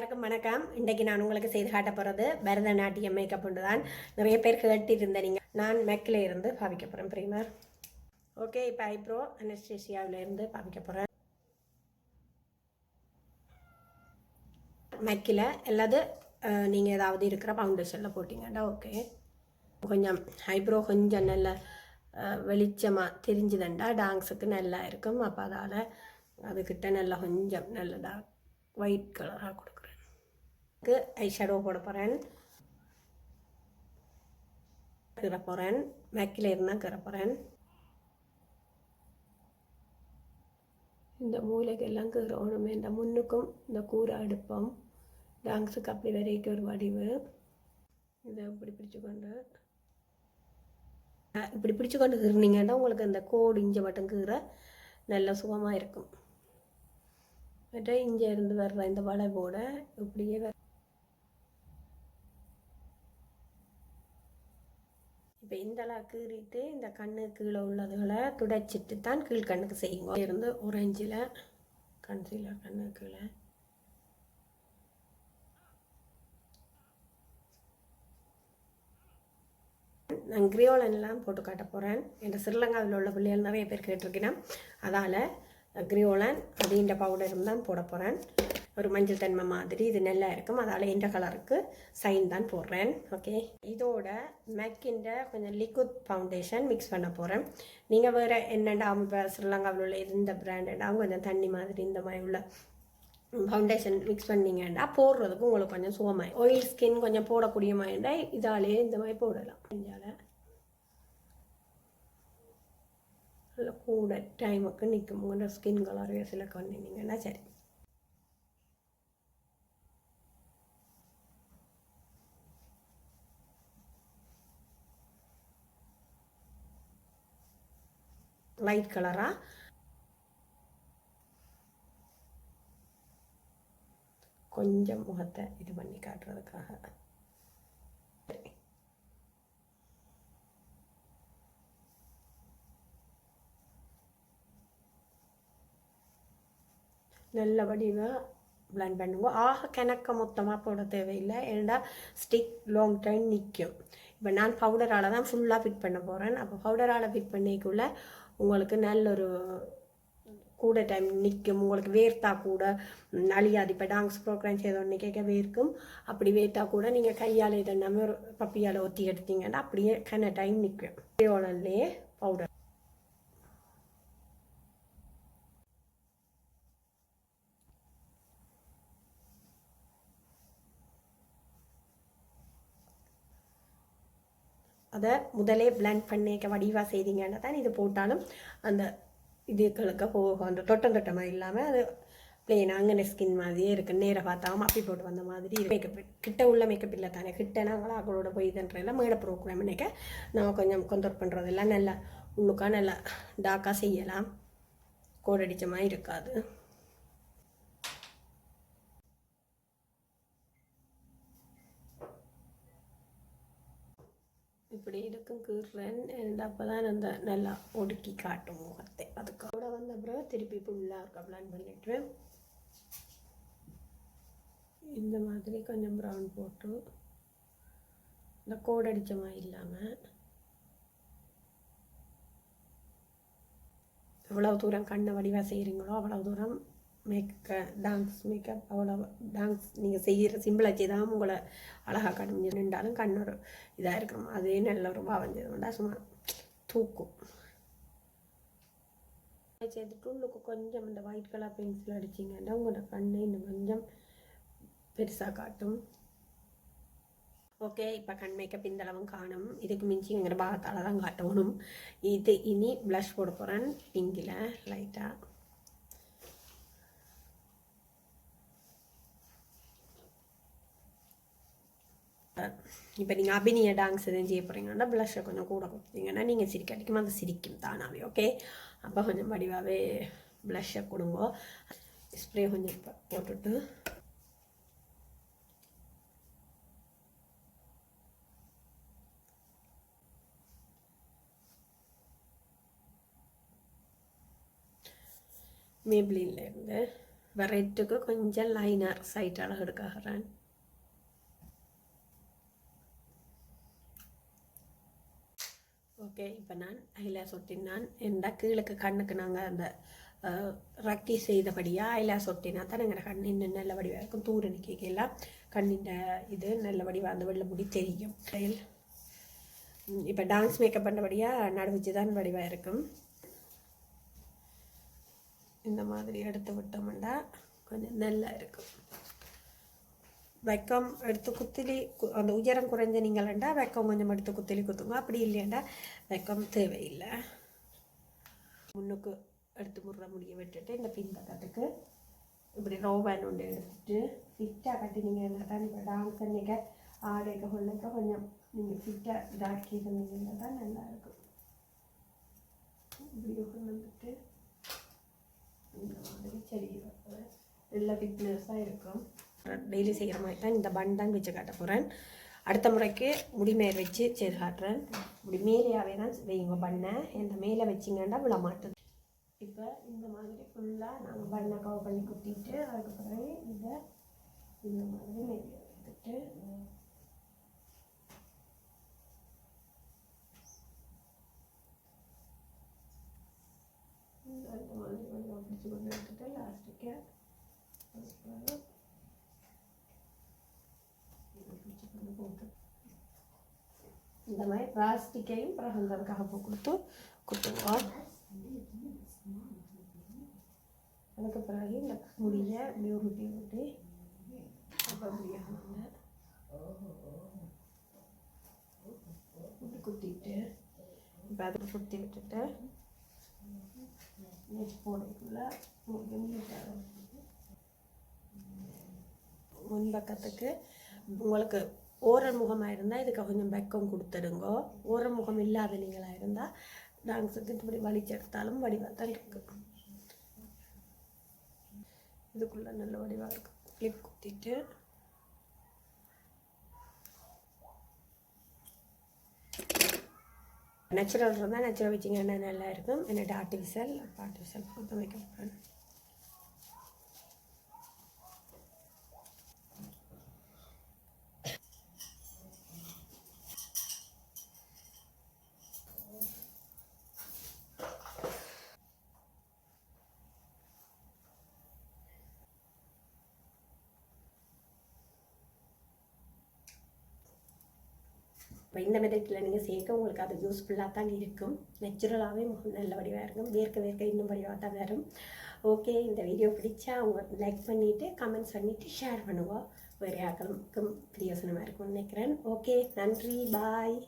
எல்லாருக்கும் வணக்கம். இன்றைக்கு நான் உங்களுக்கு செய்து காட்ட போகிறது பரதநாட்டியம் மேக்கப் ஒன்று தான். நிறைய பேர் கேட்டிருந்த நீங்கள் நான் மெக்கில் இருந்து பாவிக்க போகிறேன் ப்ரீமர். ஓகே, இப்போ ஐப்ரோ அனஸ்டேசியாவில் இருந்து பாவிக்க போகிறேன். மெக்கில் எல்லாது நீங்கள் ஏதாவது இருக்கிற ஃபவுண்டேஷனில் போட்டிங்கண்டா ஓகே. கொஞ்சம் ஐப்ரோ கொஞ்சம் நல்ல வெளிச்சமாக தெரிஞ்சுதண்டா டான்ஸுக்கு நல்லா இருக்கும். அப்போ அதால் அதுக்கிட்ட நல்லா கொஞ்சம் நல்லதாக ஒயிட் கலராக கொடுக்குறேன். ஐ ஷேடோ போட போகிறேன். கீற போகிறேன். மேக்கில் இருந்தால் கீற போகிறேன். இந்த மூளைக்கெல்லாம் கீறணுமே. இந்த முன்னுக்கும் இந்த கூரை அடுப்பம் டான்ஸுக்கு அப்படி வரைக்கும் ஒரு வடிவு. இதை இப்படி பிடிச்சிக்கொண்டு கீறினீங்கன்னா உங்களுக்கு அந்த கோடு இஞ்சி மட்டும் கீற நல்ல சுகமாக இருக்கும். மற்ற இங்கே இருந்து வர்ற இந்த வளைவோட இப்படியே இப்போ இந்தளவு கீறிட்டு இந்த கண்ணு கீழே உள்ளதுகளை துடைச்சிட்டு தான் கீழ்கண்ணுக்கு செய்யுங்க. இருந்து ஒரேஞ்சில் கன்சீலர் கண்ணு கீழே நான் கிரியோலன்லாம் போட்டு காட்ட போகிறேன். என் ஸ்ரீலங்காவில் உள்ள பிள்ளைகள் நிறைய பேர் கேட்டிருக்கேன். அதால் கிரியோலன் அப்படின்ற பவுடரும் தான் போட போகிறேன். ஒரு மஞ்சள் தன்மை மாதிரி இது நல்லா இருக்கும். அதால் இந்த கலருக்கு சைன் தான் போடுறேன். ஓகே, இதோட மேக்கின்ற கொஞ்சம் லிக்விட் ஃபவுண்டேஷன் மிக்ஸ் பண்ண போகிறேன். நீங்கள் வேறு என்னென்னா இப்போ ஸ்ரீலங்காவில் உள்ள இந்த பிராண்டடா கொஞ்சம் தண்ணி மாதிரி இந்த மாதிரி உள்ள ஃபவுண்டேஷன் மிக்ஸ் பண்ணிங்கன்னா போடுறதுக்கு உங்களுக்கு கொஞ்சம் சுகமாய் ஆயில் ஸ்கின் கொஞ்சம் போடக்கூடிய மாதிரிண்டா இதாலே இந்த மாதிரி போடலாம். இதால் நல்லா கூட டைமுக்கு நிற்கும். உங்களோட ஸ்கின் கலர் செலக்ட் பண்ணிங்கன்னா சரி. லைட் கலராக கொஞ்சம் முகத்தை இது பண்ணி காட்டுறதுக்காக நல்ல வடிவாக பிளெண்ட் பண்ணுங்க. கணக்க மொத்தமாக போட தேவையில்லை. ஏன்னா ஸ்டிக் லாங் டைம் நிற்கும். இப்போ நான் பவுடரால் தான் ஃபுல்லாக ஃபிட் பண்ண போகிறேன். அப்போ பவுடரால் ஃபிட் பண்ணிக்குள்ளே உங்களுக்கு நல்ல ஒரு கூட டைம் நிற்கும். உங்களுக்கு வேர்த்தா கூட அழியாது. இப்போ டான்ஸ் ப்ரோக்ராம் செய்தோன்னு கேட்க வேர்க்கும். அப்படி வேர்த்தா கூட நீங்கள் கையால் இதெல்லாமே ஒரு பப்பியால் ஒத்தி எடுத்தீங்கன்னா அப்படியே கன டைம் நிற்கும். ஓடன்லேயே பவுடர் அதை முதலே பிளெண்ட் பண்ணிக்க வடிவாக செய்தீங்கன்னா தான் இது போட்டாலும் அந்த இதுகளுக்கு போகும். அந்த தொட்டமாக இல்லாமல் அது பிளெயினாக அங்கே ஸ்கின் மாதிரியே இருக்குது. நேராக பார்த்தாமல் அப்படி போட்டு வந்த மாதிரி மேக்கப் கிட்ட உள்ள மேக்கப் இல்லை தானே. கிட்ட நாங்களும் அவங்களோட போய் இதுன்றதெல்லாம் மேடை ப்ரோக்ராம் நினைக்க நம்ம கொஞ்சம் கொந்தர் பண்ணுறதெல்லாம் நல்லா உள்ளுக்காக நல்லா டார்க்காக செய்யலாம். கோடடிச்ச மாதிரி இருக்காது. இப்படி இருக்கும் கீறேன். அப்போ தான் அந்த நல்லா ஒடுக்கி காட்டும் முகத்தை. அதுக்கோட வந்த அப்புறம் திருப்பி ஃபுல்லாக இருக்க பிளான் பண்ணிவிட்டு இந்த மாதிரி கொஞ்சம் ப்ரௌன் போட்டு இந்த கோடடிச்ச மாதிரி இல்லாமல் எவ்வளோ தூரம் கண்ணை வடிவாக செய்கிறீங்களோ அவ்வளோ தூரம் டான்ஸ் மேக்கப் அவ்வளோ டான்ஸ் நீங்கள் செய்கிற சிம்பிளாக செய்தால் உங்களை அழகாக கடிஞ்சு நின்றாலும் கண்ணொரு இதாக இருக்கணும். அதே நல்ல ஒரு பாவஞ்சதுண்டா சும்மா தூக்கும். சேர்த்துட்டு உள்ளுக்கு கொஞ்சம் இந்த ஒயிட் கலர் பென்சில் அடிச்சிங்கன்னா உங்களோட கண்ணை இன்னும் கொஞ்சம் பெருசாக காட்டும். ஓகே, இப்போ கண் மேக்கப் இந்த அளவும் காணும். இதுக்கு மிஞ்சிங்கிற பாகத்தால் தான் காட்டணும். இது இனி ப்ளஷ் போட போகிறேன். பிங்கில் லைட்டாக இப்போ நீங்கள் அபிநய டான்ஸ் எதுவும் செய்ய போகிறீங்கன்னா ப்ளஷை கொஞ்சம் கூட கொடுத்தீங்கன்னா நீங்கள் சிரிக்காட்டிக்கும் அது சிரிக்கும் தானாவே. ஓகே, அப்போ கொஞ்சம் வடிவாகவே ப்ளஷை கொடுங்க. ஸ்ப்ரே கொஞ்சம் இப்போ போட்டுட்டு மேப்ளின்லேருந்து ரெட்டுக்கு கொஞ்சம் லைனர் சைட் அழகு எடுக்கிறேன். ஓகே, இப்போ நான் ஐலாஸ் ஒட்டினான். எந்த கீழுக்கு கண்ணுக்கு நாங்கள் அந்த ரக்கி செய்தபடியாக ஐலாஸ் ஒட்டினா தான் எங்கள் கண் இன்னும் நல்ல வடிவாக இருக்கும். தூர நிற்கலாம் கண்ணின் இது நல்ல வடிவாக அந்த வெள்ளை முடி தெரியும். இப்போ டான்ஸ் மேக்கப் பண்ணபடியாக நடுவிச்சு தான் வடிவாக இருக்கும். இந்த மாதிரி எடுத்து விட்டோம்னா கொஞ்சம் நல்லா இருக்கும். வெக்கம் எடுத்து குத்திலி அந்த உயரம் குறைஞ்ச நீங்கள்ண்டா வெக்கம் கொஞ்சம் எடுத்து குத்திலி குத்துங்க. அப்படி இல்லையாண்டா வெக்கம் தேவையில்லை. முன்னுக்கு எடுத்து முடுற முடிய விட்டுட்டு இந்த பின்பக்கத்துக்கு இப்படி ரோபேன் ஒன்று எடுத்துட்டு ஃபிட்டாக கட்டினீங்கன்னா தான் இப்போ டான்ஸ் அன்றைக்கி ஆடைக்க கொள்ளைக்க கொஞ்சம் நீங்கள் ஃபிட்டாக இதாக்கி இருந்தீங்கன்னா தான் நல்லாயிருக்கும். இப்படி கொண்டு வந்துட்டு இந்த மாதிரி சரி நல்ல ஃபிட்னஸாக இருக்கும். டெய்லி செய்கிற மாதிரி தான் இந்த பன் தான் வச்சு காட்ட போகிறேன். அடுத்த முறைக்கு முடிமேல் வச்சு செய்து காட்டுறேன். இப்படி மேலேயாகவே தான் வைங்க பண்ணை. இந்த மேலே வச்சிங்கன்னா விழ மாட்டுது. இப்போ இந்த மாதிரி ஃபுல்லாக நாங்கள் பண்ணை கவர் பண்ணி குத்திட்டு அதுக்கு பிறகு இதை இந்த மாதிரி மேலே எடுத்துட்டு அந்த மாதிரி பிடிச்சி கொண்டு எடுத்துட்டு லாஸ்ட்டுக்கு இந்த மாதிரி பிளாஸ்டிக்கையும் பிறகு கொடுத்து குத்துவோம். அதுக்கு பிறகு இந்த முடிய இப்படி உருட்டி உருட்டி அப்போ அப்படியாக குத்திட்டு இப்போ அதை சுற்றி விட்டுட்டு போடக்குள்ள முன்பக்கத்துக்கு உங்களுக்கு ஓரல் முகமாக இருந்தால் இதுக்கு கொஞ்சம் வெக்கம் கொடுத்துடுங்கோ. ஓரல் முகம் இல்லாத நீங்களாக இருந்தால் டான்ஸுக்கு இப்படி வலிச்செடுத்தாலும் வடிவாக தான் இருக்குது. இதுக்குள்ளே நல்ல வடிவாக இருக்கும். கிளிப் குத்திட்டு நேச்சுரல் இருந்தால் நேச்சுரல் வச்சிங்கன்னா நல்லா இருக்கும். என்னோட ஆர்டிஃபிஷியல் போட்டு வைக்க போகிறேன். இப்போ இந்த மெத்தடில் நீங்கள் சேர்க்க உங்களுக்கு அது யூஸ்ஃபுல்லாக தான் இருக்கும். நேச்சுரலாகவே நல்ல வடிவாக இருக்கும். வேர்க்க இன்னும் வடிவாக தான் வரும். ஓகே, இந்த வீடியோ பிடிச்சா அவங்க லைக் பண்ணிவிட்டு கமெண்ட்ஸ் பண்ணிவிட்டு ஷேர் பண்ணுவோம். வேறு யாருக்கும் பிரயோசனமாக இருக்கும்னு நினைக்கிறேன். ஓகே, நன்றி, பாய்.